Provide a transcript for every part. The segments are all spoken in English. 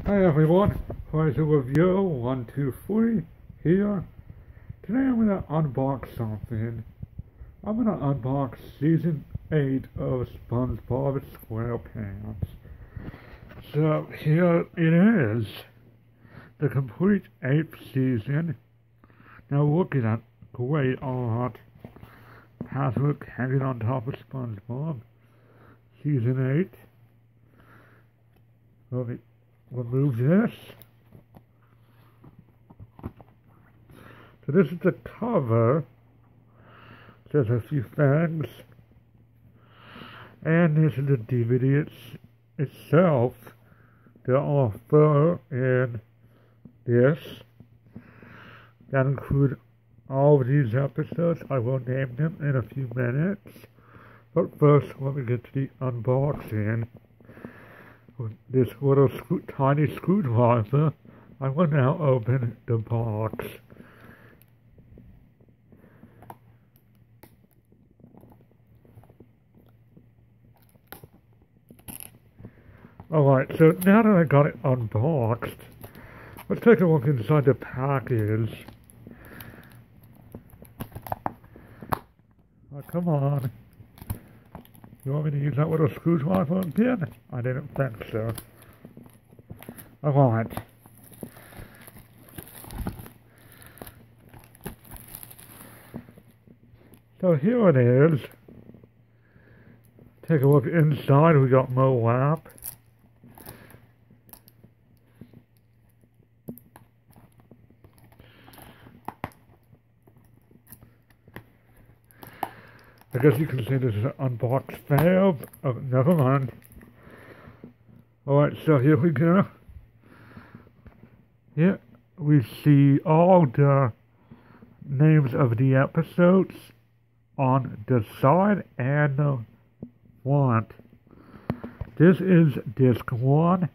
Hi everyone, here's a review 123 here. Today I'm going to unbox something. I'm going to unbox Season 8 of Spongebob SquarePants. So here it is, the complete 8th season. Now look at that great art. Patrick hanging on top of Spongebob. Season 8. Let me remove this. So this is the cover. There's a few things. And this is the DVD itself. There are fur in this. That include all of these episodes. I will name them in a few minutes. But first, let me get to the unboxing. With this little tiny screwdriver, I will now open the box. Alright, so now that I got it unboxed, let's take a look inside the package. Oh, come on. You want me to use that little screwdriver again? I didn't think so. Alright. So here it is. Take a look inside. We got Mo Lap. I guess you can see this is an unboxed fab. Oh, never mind. Alright, so here we go. Here we see all the names of the episodes on the side and the front. This is disc 1.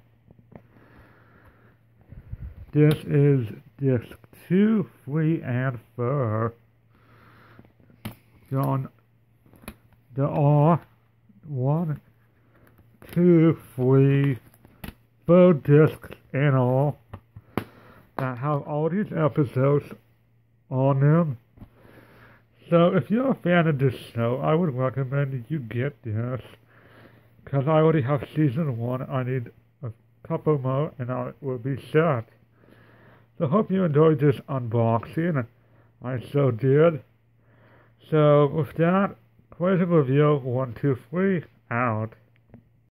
This is disc 2, 3, and 4. There are 1, 2, 3, 4 discs in all that have all these episodes on them. So if you're a fan of this show, I would recommend you get this, because I already have season 1. I need a couple more and I will be set. So hope you enjoyed this unboxing. I so did. So with that, here's a review 123 out.